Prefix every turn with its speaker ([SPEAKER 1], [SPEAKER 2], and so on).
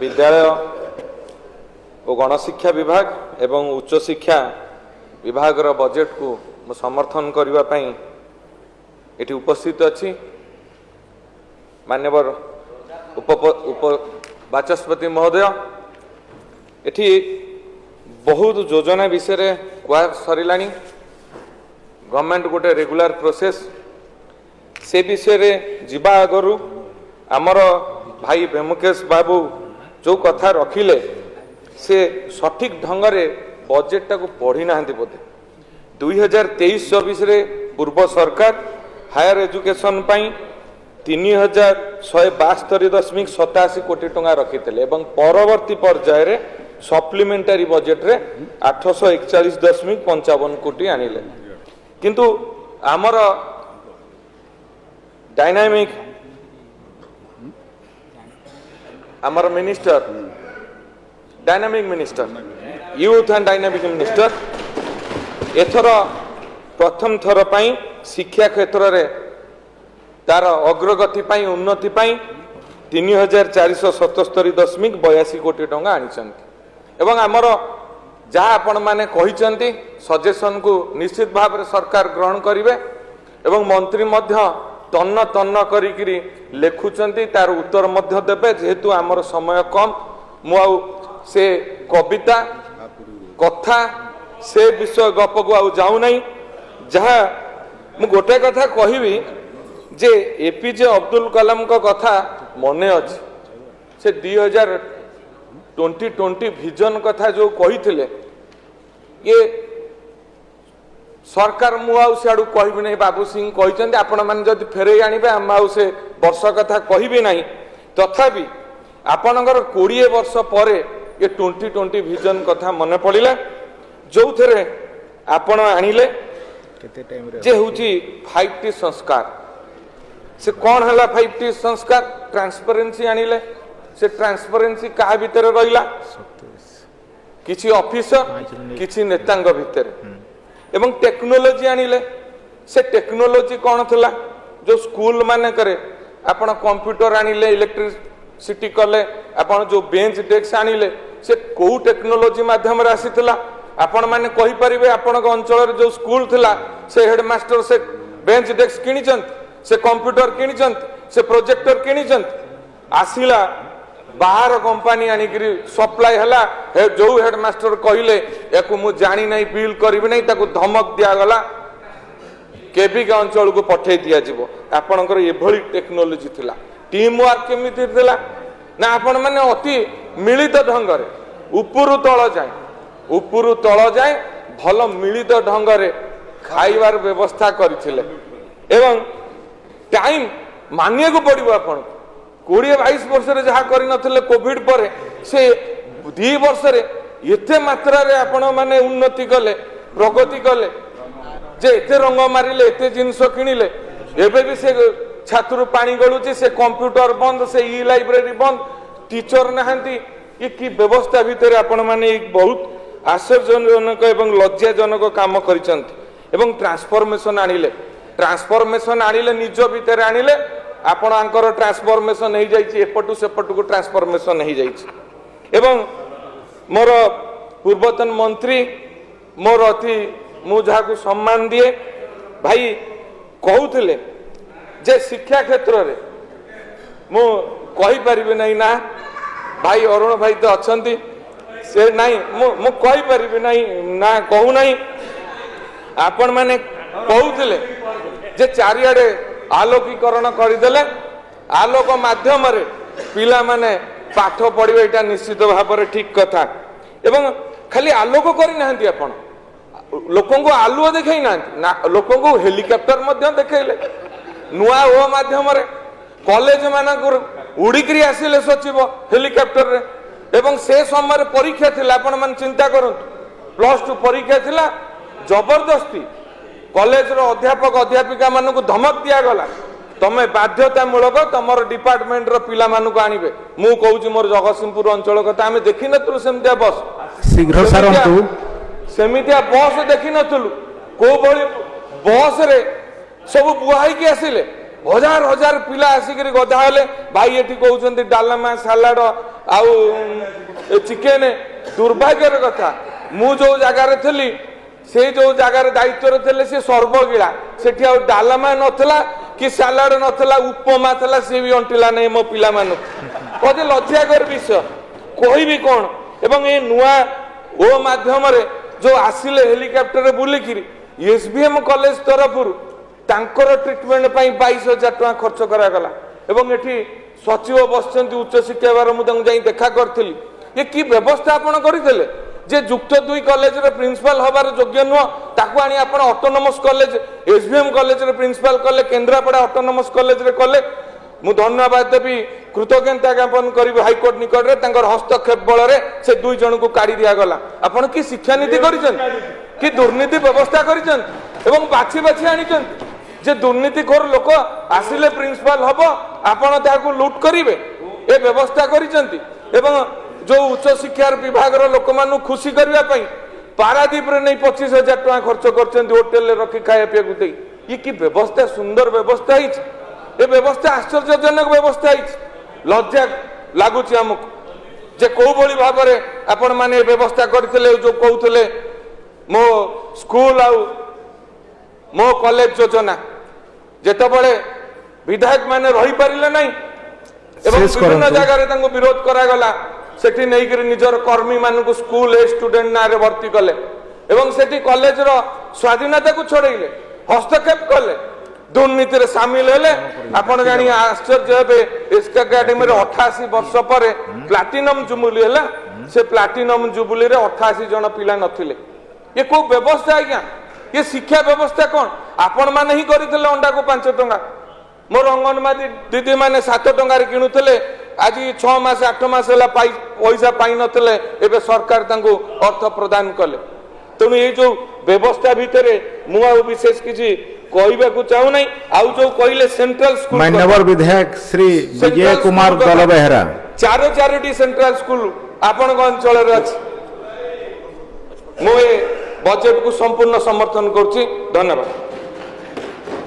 [SPEAKER 1] विद्यालय और गणशिक्षा विभाग एवं उच्च शिक्षा विभाग बजेट को समर्थन करने ये उपस्थित अच्छी मान्यवर उप बाचस्पति महोदय। एठी बहुत योजना विषय कह सरला गवर्नमेंट गोटे रेगुलर प्रोसेस से विषय जीवा आगु आमर भाई भेमुकेश बाबू जो कथा रखिले से सठिक ढंग से बजेट टाक पढ़ी ना बोधे 2023-24 पूर्व सरकार हायर एजुकेशन 3172.87 कोटी टंका रखिते परवर्ती पर्यायर सप्लीमेंटारी बजेट रे 841.55 कोटी आनिले किंतु आमर डायनामिक आमर minister dynamic minister youth and dynamic minister एथर प्रथम थर पाई शिक्षा क्षेत्र रे तार अग्रगति पाई उन्नति पाई 3477.82 कोटी टंका आनिचंती एवं आमर जहाँ आपण माने कहिचंती सजेशन को निश्चित भाव में सरकार ग्रहण करिवे एवं मंत्री मध्य तन्न तन्न करिकिरी लेखुचंती तार उत्तर मध्य देबे जेहेतु आमर समय कम मु आउ से कविता कथा से विषय गप को आउ जाऊ नहीं जहाँ मु गोटे कथा कहिबी जे एपीजे अब्दुल कलाम को कथा मने अछि से 2020 विजन कथा जो कही ये सरकार मुआउ सियाड़ू कहबी नहीं बाबू सिंह कहते आपण मैंने जब फेरे आणबे आम आउ से वर्ष कथा कहबी नहीं तथापि आपणकर 20 वर्ष पर ये 2020 विजन कथा मन पड़ा जो थे आपण आनिले जे होची 5T संस्कार से कौन है 5T संस्कार ट्रांसपेरेंसी आनिले से ट्रांसपेरेंसी क्या भितर रहा किसी ऑफिसर किसी नेतांग भितर एवं टेक्नोलोजी आनिले से टेक्नोलोजी कौन थला जो स्कूल माने करे आपण कंप्यूटर आनिले इलेक्ट्रिसिटी कले आपण जो बेंच डेस्क आनिले से को टेक्नोलोजी माध्यम रे आसीतला आपण माने कहि परिबे आपण अंचल जो स्कूल थिला से हेडमास्टर से बेंच डेस्क किनिचंत से कंप्यूटर किनिचंत से प्रोजेक्टर किनिचंत आसिला बाहर कंपनी आनिकरी सप्लाई हला जो हेडमास्टर कहले याकू मु जानी नहीं बिल करिबि नहीं ताकू धमक दिया गला केबी का अंचल को पठे दिया जिवो आपनकर एभली टेक्नोलोजी थिला टीम वर्क केमिति थिला ना आपण माने अति मिलित ढंग रे उपरु तळ जाय भल मिलित ढंग रे खाइबार व्यवस्था करिथिले एवं टाइम मानिया को पड़िबो आपण 20-22 वर्ष जहाँ कर कोविड पर से 2 वर्ष एते मात्रा रे आपण माने उन्नति कले प्रगति कले जे एते रंग मारिले एते जिनस किनिले एबे भी से छात्र पानी गलुची से कंप्यूटर बंद से ई लाइब्रेरी बंद टीचर नहांती ये की व्यवस्था भितर आपण माने एक बहुत आश्चर्यजनक एवं लज्जाजनक काम करिसंती एवं ट्रांसफॉर्मेशन आनिले निज भितर आनिले आपण आंकर ट्रांसफॉर्मेशन हो जाइए एपटू सेपटू को ट्रांसफॉर्मेशन हो जाइए एवं मोर पूर्वतन मंत्री मोर अति मु जहाँ को सम्मान दिए भाई कहते जे शिक्षा क्षेत्र रे मु कहि परिबे नहीं ना भाई अरुण भाई तो अच्छी से नहीं मु कहि परिबे नहीं ना कहू नहीं आपण माने कहते जे चारिआडे आलोकीकरण करदेले आलोक माध्यम रे पिला माने पाठ पढ़िबे एटा निश्चित भाव में ठीक कथा एवं खाली आलोक करना आपण लोकों को आलुओ देखई ना लोकों को हेलिकॉप्टर मध्य देखैले नुआ ओ माध्यम रे कॉलेज माना उड़िकरी आसिले सचिव हेलिकॉप्टर रे एवं से समय परीक्षा थिला आपण मन चिंता करंतु +2 परीक्षा थिला जबरदस्ती कॉलेज रो अध्यापक अध्यापिका मानक धमक दिया गला तमे बाध्यतामूलक तमर डिपार्टमेंट रो पिला मानक आनिबे मु कहूची मोर जगतसिंहपुर अंचल कथा आमे देखि नतु सेमतिया बस
[SPEAKER 2] शीघ्र सारंतु
[SPEAKER 1] सेमितिया बस देखि नतुलु को भली बस रे सब बुहाई के आसिले हजार हजार पिला आसिक गधा हेले भाई ये कहते डालमा सालाड आउ चिकेन दुर्भाग्यर कथा मु जो जगार थी से जो जगार दायित्व थे सी सर्वगिला से डालमा नथला कि सालाड नथला उपमा थला सी भी अंटिला नहीं मो पिला मान कदे लज्जाकर विषय कहबी कौन एवं ये नुआ ओ माध्यम जो आसिले हेलिकॉप्टर बुलिकी एसबीएम कॉलेज तरफ तांकर ट्रिटमेंट 22,000 टका खर्च करागला एवं एठी सचिव बसचंती उच्च शिक्षा बार मुझे देखा करी ये की व्यवस्था आपण करथिले जे जुक्त 2 कॉलेज रे प्रिंसिपल हबार योग्य नुह ताकू आनी आपण ऑटोनोमस कॉलेज एसबीएम कॉलेज रे प्रिंसिपल कले केन्द्रापड़ा ऑटोनोमस कॉलेज रे कले मु धन्यवाद देवी कृतज्ञता ज्ञापन करी हाईकोर्ट निकट रे तांकर हस्तक्षेप बल रे से 2 जन को काढ़ी दिया गला आपण की शिक्षा नीति करिसन कि दुर्नीति व्यवस्था करिसन एवं बाछि बाछि आनिसन जे दुर्नीतिखोर लोक आसिले प्रिंसिपल हबो आपण ताकू लूट करिवे ए व्यवस्था करिसंती एवं जो उच्च शिक्षा विभाग लोक मानु खुशी करबा पई पारादीप रे नहीं 25,000 टका खर्च करचंती होटल रे रखी खाया पिया को देई ये की व्यवस्था सुंदर व्यवस्था हिच ए व्यवस्था आश्चर्यजनक व्यवस्था हिच लज्जा लागुची हमक जे को भली भाव रे आपण माने व्यवस्था करथिले जो कहउथिले मो स्कूल आउ मो कॉलेज योजना जेतबळे विधायक माने रही पारिले नहीं एवं विभिन्न जगह रे विरोध करागला सेठी नहीं करी निजर कर्मी मानक स्कूल स्टूडेंट ना रे भर्ती कले एवं सेठी कॉलेज रो स्वाधीनता को छोड़ेले हस्तक्षेप कले दुर्नीति रे शामिल हेले आपण जानी आश्चर्य हेबे एसके एकेडमी रे 88 वर्ष पर प्लैटिनम जुबली हैला से प्लैटिनम जुबली रे 88 जन पिला नथिले ये को व्यवस्था आज्ञा ये शिक्षा व्यवस्था कौन आपण माने ही करथिले अंडा को 5 टंका मोर अंगनवाड़ी दीदी माने 7 टंका रे किनुथिले आज 6 मास 8 मास होला पैसा पाई नथिले एबे सरकार तांको अर्थ प्रदान कले तेणु ये जो व्यवस्था भितरे मु आ विशेष किछि कहबा को चाहू नहीं आउ जो कहले सेंट्रल स्कूल
[SPEAKER 2] माननीय विधायक श्री विजय कुमार दलबेहरा
[SPEAKER 1] 4 सेंट्रल स्कूल आपण अंचल रे अछि मु बजेट को संपूर्ण समर्थन करछि धन्यवाद।